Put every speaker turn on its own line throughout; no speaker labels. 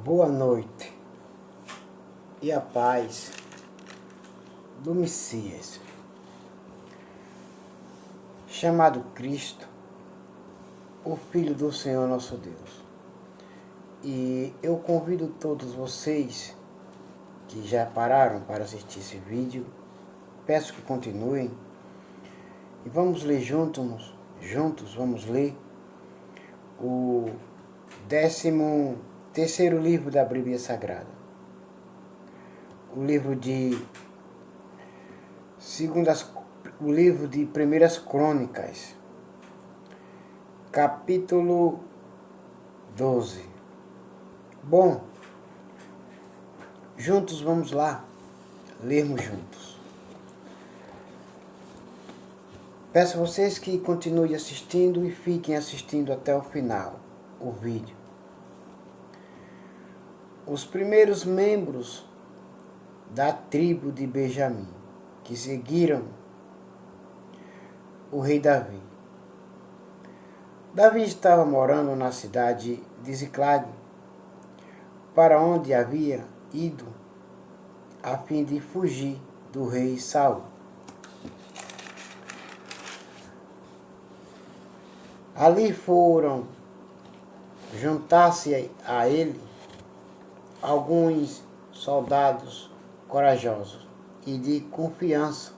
Boa noite e a paz do Messias, chamado Cristo, o Filho do Senhor nosso Deus. E eu convido todos vocês que já pararam para assistir esse vídeo, peço que continuem e vamos ler juntos vamos ler o 13º livro da Bíblia Sagrada. O livro de Primeiras Crônicas, capítulo 12. Bom, juntos vamos lá, lermos juntos. Peço a vocês que continuem assistindo e fiquem assistindo até o final, o vídeo. Os primeiros membros da tribo de Benjamim, que seguiram o rei Davi. Davi estava morando na cidade de Ziclag, para onde havia ido a fim de fugir do rei Saul. Ali foram juntar-se a ele alguns soldados corajosos e de confiança.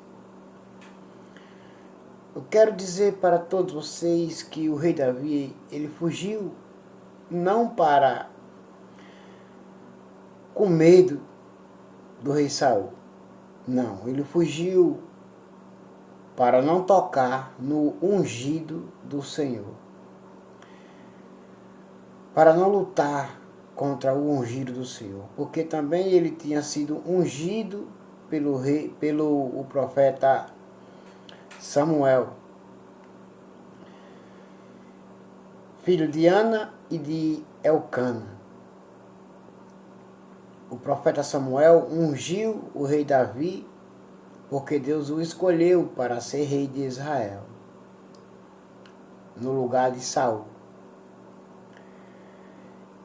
Eu quero dizer para todos vocês que o rei Davi, ele fugiu não com medo do rei Saul. Não, ele fugiu para não tocar no ungido do Senhor. Para não lutar contra o ungido do Senhor, porque também ele tinha sido ungido pelo profeta Samuel, filho de Ana e de Elcana. O profeta Samuel ungiu o rei Davi porque Deus o escolheu para ser rei de Israel, no lugar de Saul.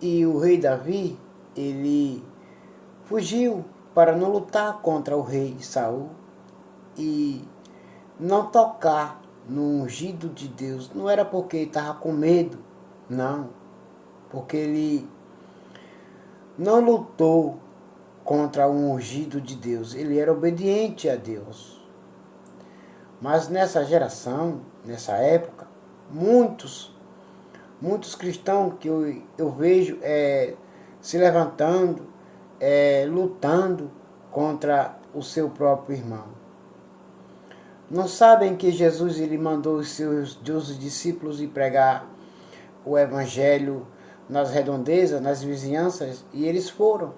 E o rei Davi, ele fugiu para não lutar contra o rei Saul e não tocar no ungido de Deus. Não era porque ele estava com medo, não. Porque ele não lutou contra o ungido de Deus. Ele era obediente a Deus. Mas nessa geração, nessa época, muitos cristãos que eu vejo se levantando, lutando contra o seu próprio irmão. Não sabem que Jesus ele mandou os seus 12 discípulos ir pregar o evangelho nas redondezas, nas vizinhanças, e eles foram.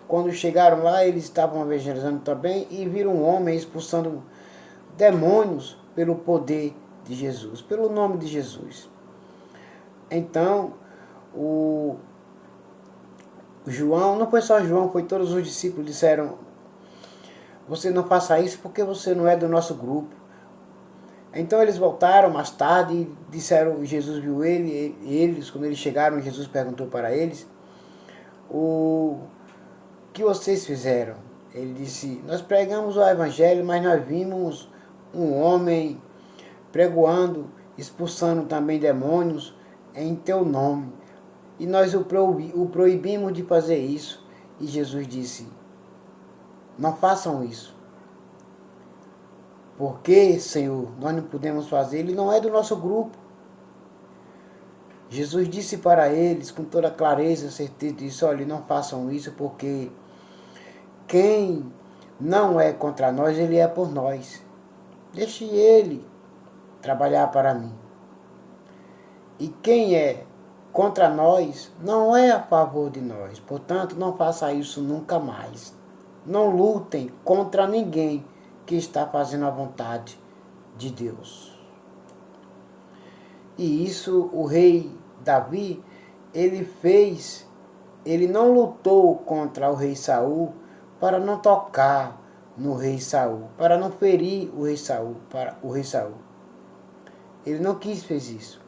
Quando chegaram lá, eles estavam evangelizando também e viram um homem expulsando demônios pelo poder de Jesus, pelo nome de Jesus. Então, o João, não foi só João, foi todos os discípulos, disseram: você não faça isso porque você não é do nosso grupo. Então eles voltaram mais tarde e disseram, Jesus viu eles, quando eles chegaram, Jesus perguntou para eles: o que vocês fizeram? Ele disse: nós pregamos o evangelho, mas nós vimos um homem pregoando, expulsando também demônios em teu nome, e nós o proibimos de fazer isso. E Jesus disse: não façam isso. Porque, Senhor, nós não podemos fazer, ele não é do nosso grupo. Jesus disse para eles com toda clareza, certeza, disse: olha, não façam isso, porque quem não é contra nós, ele é por nós. Deixe ele trabalhar para mim. E quem é contra nós, não é a favor de nós. Portanto, não faça isso nunca mais. Não lutem contra ninguém que está fazendo a vontade de Deus. E isso o rei Davi, ele fez. Ele não lutou contra o rei Saul para não tocar no rei Saul, para não ferir o rei Saul, Ele não quis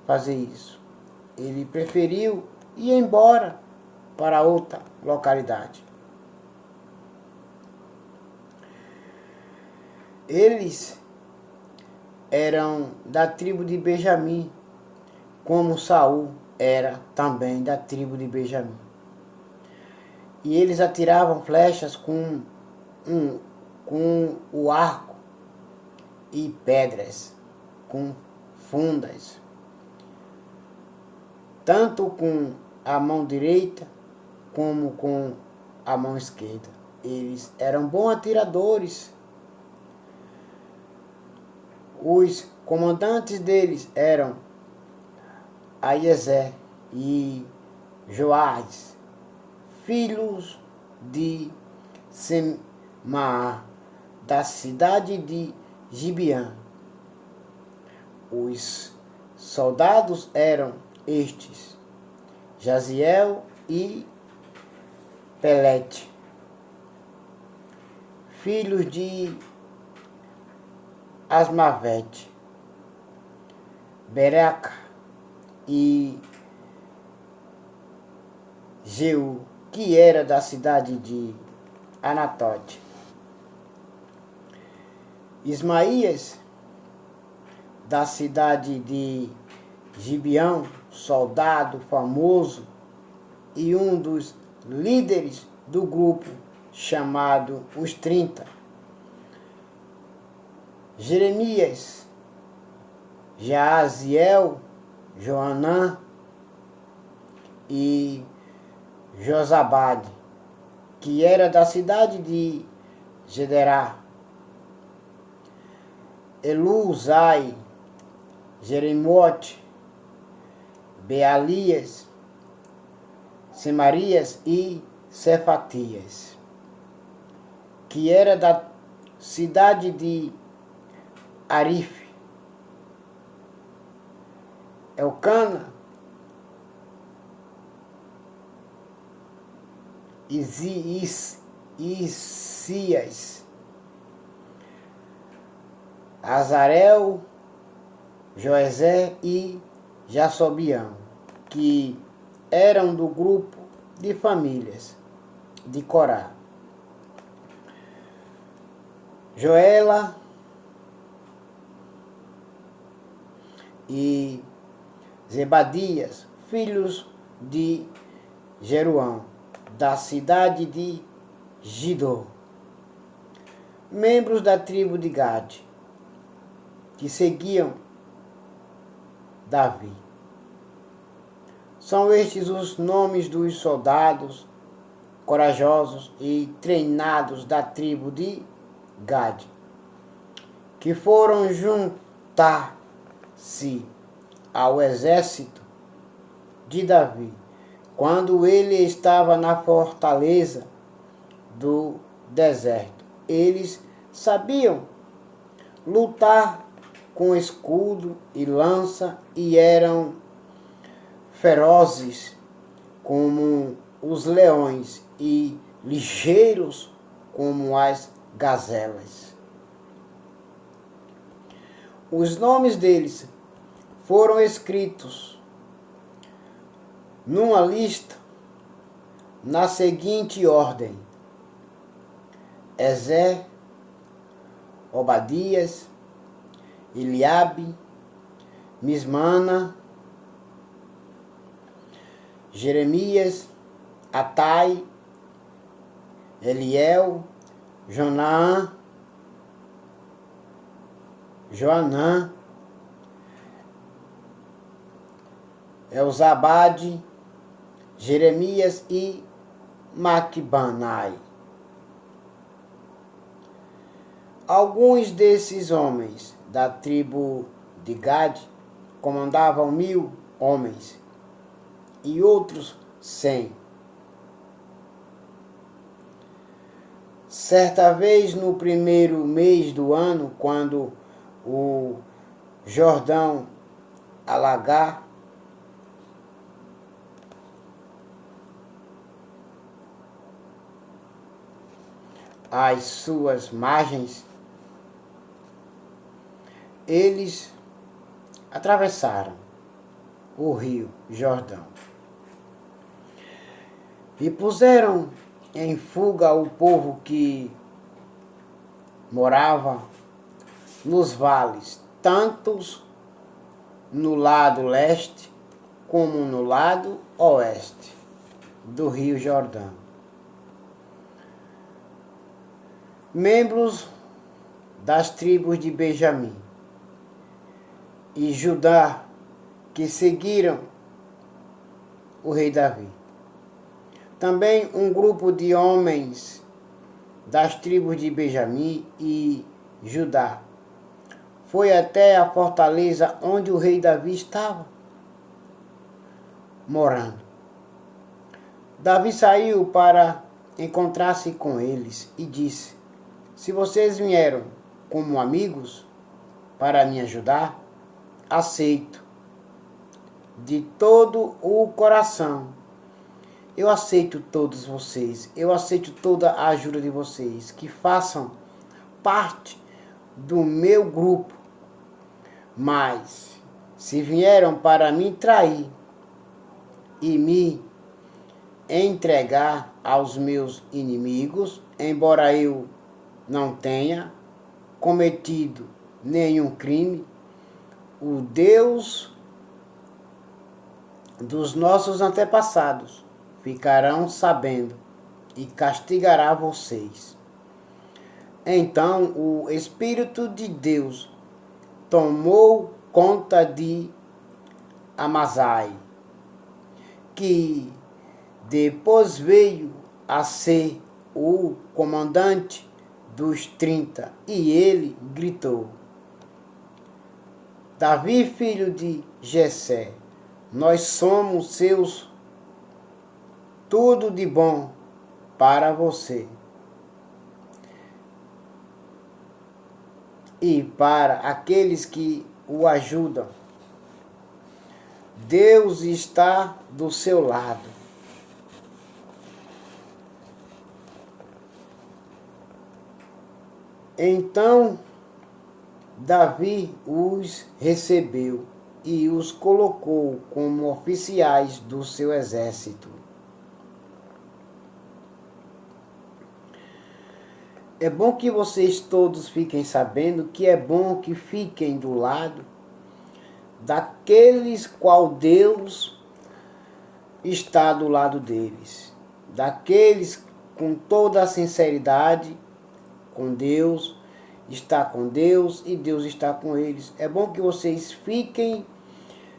fazer isso. Ele preferiu ir embora para outra localidade. Eles eram da tribo de Benjamim, como Saul era também da tribo de Benjamim. E eles atiravam flechas com o arco e pedras, com fundas, tanto com a mão direita como com a mão esquerda. Eles eram bons atiradores. Os comandantes deles eram Aiezer e Joás, filhos de Semaá, da cidade de Gibeã. Os soldados eram estes: Jaziel e Pelete, filhos de Asmavete, Bereca e Jeú, que era da cidade de Anatote. Ismaías, da cidade de Gibeão, soldado famoso e um dos líderes do grupo chamado Os 30. Jeremias, Jaaziel, Joanã e Josabade, que era da cidade de Gederá. Eluzai, Jeremote, Bealias, Semarias e Cefatias, que era da cidade de Arife. Elcana, Isias, Azarel, Joezé e Jasobião, que eram do grupo de famílias de Corá. Joela e Zebadias, filhos de Jeruão, da cidade de Gidô, membros da tribo de Gade, que seguiam Davi. São estes os nomes dos soldados corajosos e treinados da tribo de Gade, que foram juntar-se ao exército de Davi, quando ele estava na fortaleza do deserto. Eles sabiam lutar com escudo e lança e eram ferozes como os leões e ligeiros como as gazelas. Os nomes deles foram escritos numa lista na seguinte ordem: Ezer, Obadias, Eliabe, Mismana, Jeremias, Atai, Eliel, Joanã, Elzabade, Jeremias e Maquibanai. Alguns desses homens da tribo de Gade comandavam 1000 homens e outros 100. Certa vez, no primeiro mês do ano, quando o Jordão alagar, as suas margens, eles atravessaram o rio Jordão. E puseram em fuga o povo que morava nos vales, tanto no lado leste como no lado oeste do Rio Jordão. Membros das tribos de Benjamim e Judá que seguiram o rei Davi. Também um grupo de homens das tribos de Benjamim e Judá foi até a fortaleza onde o rei Davi estava morando. Davi saiu para encontrar-se com eles e disse: se vocês vieram como amigos para me ajudar, aceito de todo o coração. Eu aceito todos vocês, eu aceito toda a ajuda de vocês, que façam parte do meu grupo. Mas, se vieram para me trair e me entregar aos meus inimigos, embora eu não tenha cometido nenhum crime, o Deus dos nossos antepassados ficarão sabendo e castigará vocês. Então o Espírito de Deus tomou conta de Amazai, que depois veio a ser o comandante dos 30, e ele gritou: Davi, filho de Jessé, nós somos seus tudo de bom para você e para aqueles que o ajudam. Deus está do seu lado. Então Davi os recebeu e os colocou como oficiais do seu exército. É bom que vocês todos fiquem sabendo que é bom que fiquem do lado daqueles qual Deus está do lado deles. Daqueles com toda a sinceridade com Deus, está com Deus e Deus está com eles. É bom que vocês fiquem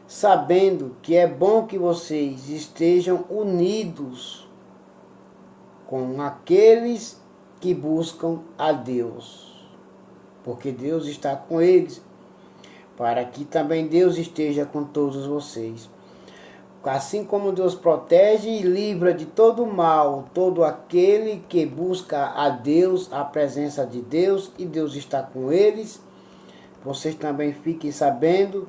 sabendo que é bom que vocês estejam unidos com aqueles que buscam a Deus, porque Deus está com eles, para que também Deus esteja com todos vocês. Assim como Deus protege e livra de todo mal, todo aquele que busca a Deus, a presença de Deus, e Deus está com eles, vocês também fiquem sabendo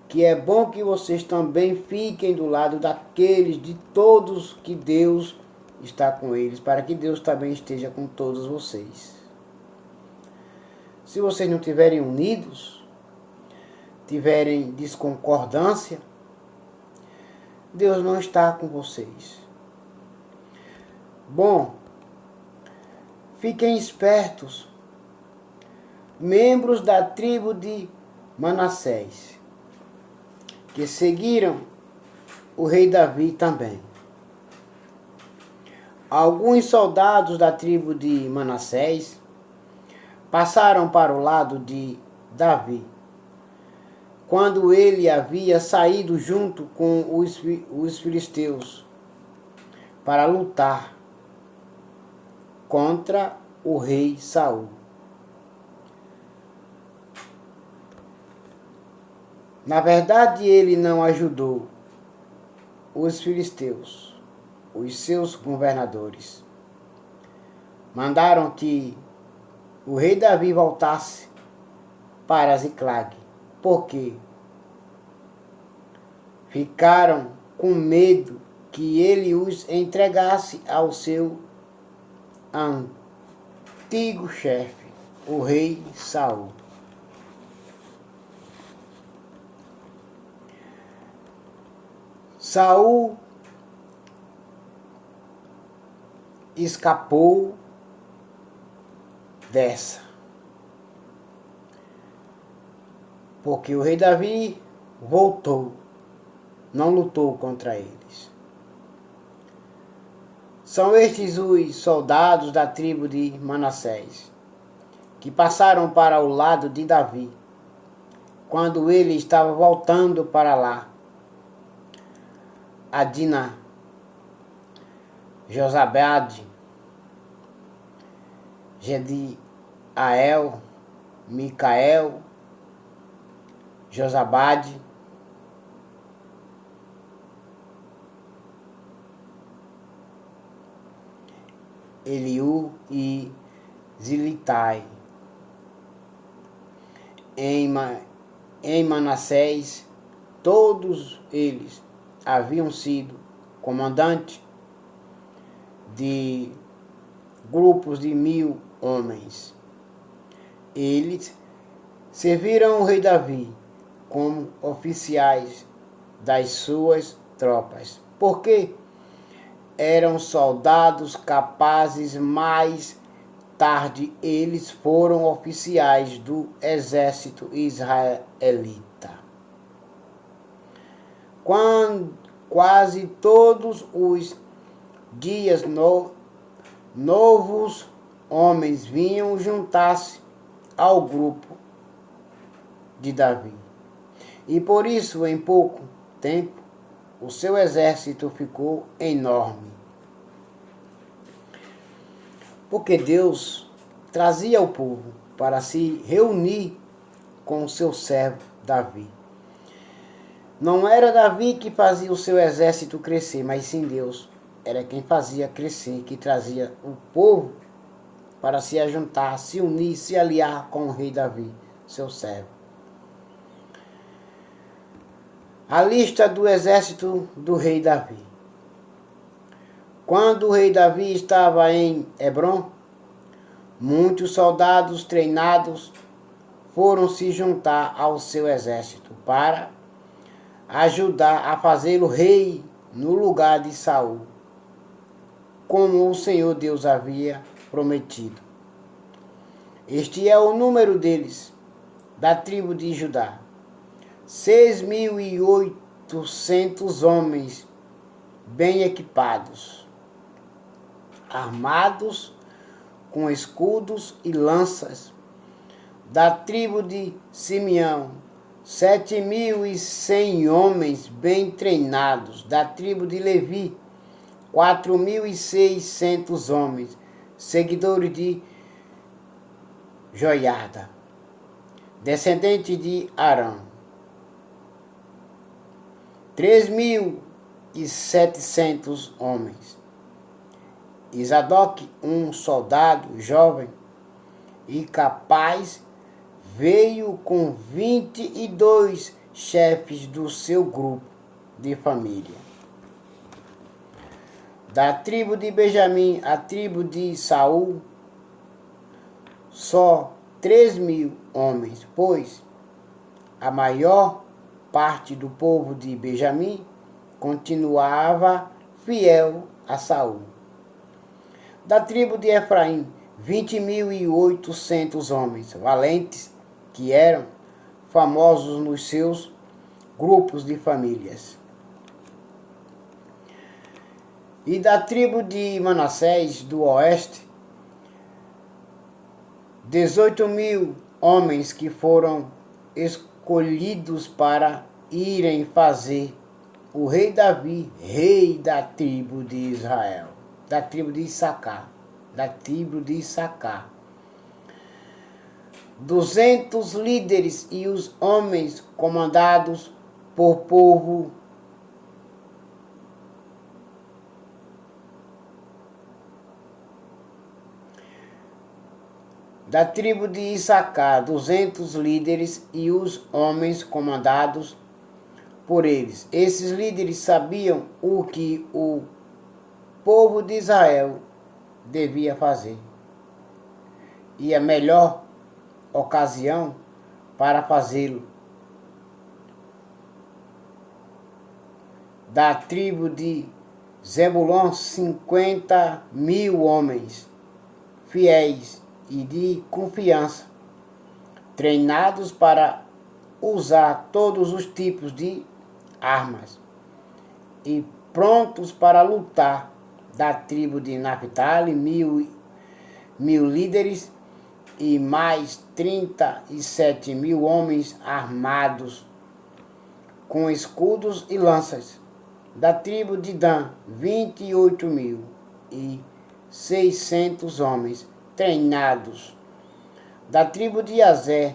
que é bom que vocês também fiquem do lado daqueles, de todos que Deus está com eles, para que Deus também esteja com todos vocês. Se vocês não estiverem unidos, tiverem discordância, Deus não está com vocês. Bom, fiquem espertos, membros da tribo de Manassés, que seguiram o rei Davi também. Alguns soldados da tribo de Manassés passaram para o lado de Davi, quando ele havia saído junto com os filisteus para lutar contra o rei Saul. Na verdade, ele não ajudou os filisteus, os seus governadores. Mandaram que o rei Davi voltasse para Ziclag, porque ficaram com medo que ele os entregasse ao seu antigo chefe, o rei Saul. Saul escapou dessa. Porque o rei Davi voltou, não lutou contra eles. São estes os soldados da tribo de Manassés, que passaram para o lado de Davi, quando ele estava voltando para lá. Adina, Josabade, Jediael, Micael, Josabade, Eliú e Zilitai. Em Manassés, todos eles haviam sido comandantes de grupos de 1000 homens. Eles serviram o rei Davi como oficiais das suas tropas, porque eram soldados capazes. Mais tarde eles foram oficiais do exército israelita. Quase todos os dias novos homens vinham juntar-se ao grupo de Davi. E por isso, em pouco tempo, o seu exército ficou enorme. Porque Deus trazia o povo para se reunir com o seu servo Davi. Não era Davi que fazia o seu exército crescer, mas sim Deus. Era quem fazia crescer, que trazia o povo para se ajuntar, se unir, se aliar com o rei Davi, seu servo. A lista do exército do rei Davi. Quando o rei Davi estava em Hebrom, muitos soldados treinados foram se juntar ao seu exército para ajudar a fazê-lo rei no lugar de Saul, como o Senhor Deus havia prometido. Este é o número deles, da tribo de Judá: 6.800 homens bem equipados, armados com escudos e lanças. Da tribo de Simeão, 7.100 homens bem treinados. Da tribo de Levi, 4.600 homens, seguidores de Joiada, descendente de Arão. 3.700 homens. Isadoc, um soldado jovem e capaz, veio com 22 chefes do seu grupo de família. Da tribo de Benjamim, a tribo de Saul, só 3.000 homens, pois a maior parte do povo de Benjamim continuava fiel a Saul. Da tribo de Efraim, 20.800 homens valentes, que eram famosos nos seus grupos de famílias. E da tribo de Manassés, do oeste, 18.000 homens que foram escolhidos para irem fazer o rei Davi rei da tribo de Israel, da tribo de Issacar, 200 líderes e os homens comandados por povo da tribo de Issacar, 200 líderes e os homens comandados por eles. Esses líderes sabiam o que o povo de Israel devia fazer. E a melhor ocasião para fazê-lo. Da tribo de Zebulon 50.000 homens fiéis e de confiança, treinados para usar todos os tipos de armas e prontos para lutar. Da tribo de Naphtali, mil líderes e mais 37.000 homens armados com escudos e lanças. Da tribo de Dan, 28.600 homens treinados. Da tribo de Azer,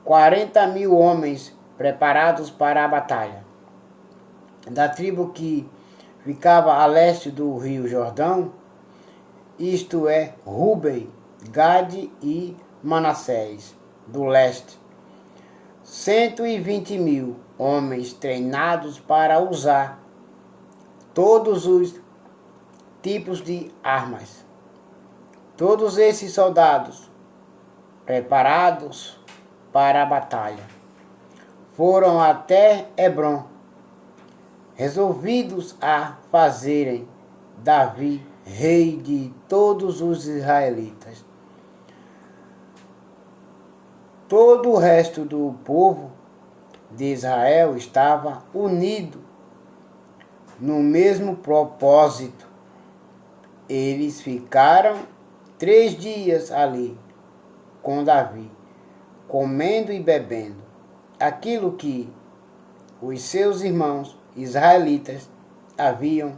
40.000 homens preparados para a batalha. Da tribo que ficava a leste do rio Jordão, isto é, Ruben, Gade e Manassés, do leste, 120.000 homens treinados para usar todos os tipos de armas. Todos esses soldados preparados para a batalha foram até Hebrom, resolvidos a fazerem Davi rei de todos os israelitas. Todo o resto do povo de Israel estava unido no mesmo propósito. Eles ficaram 3 dias ali com Davi, comendo e bebendo aquilo que os seus irmãos israelitas haviam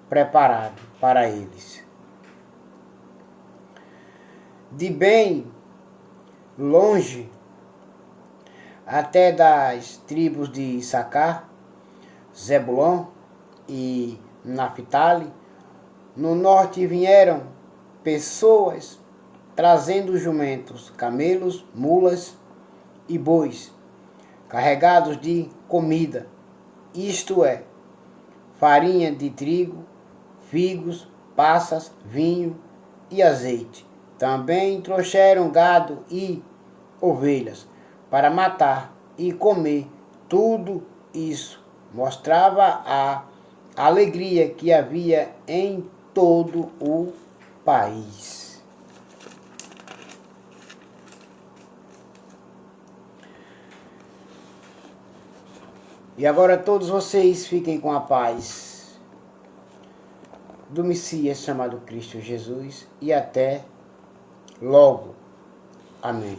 preparado para eles. De bem longe, até das tribos de Issacar, Zebulon e Naphtali, no norte vieram pessoas trazendo jumentos, camelos, mulas e bois, carregados de comida, isto é, farinha de trigo, figos, passas, vinho e azeite. Também trouxeram gado e ovelhas para matar e comer. Tudo isso mostrava a alegria que havia em todo o país. E agora todos vocês fiquem com a paz do Messias chamado Cristo Jesus e até logo. Amém.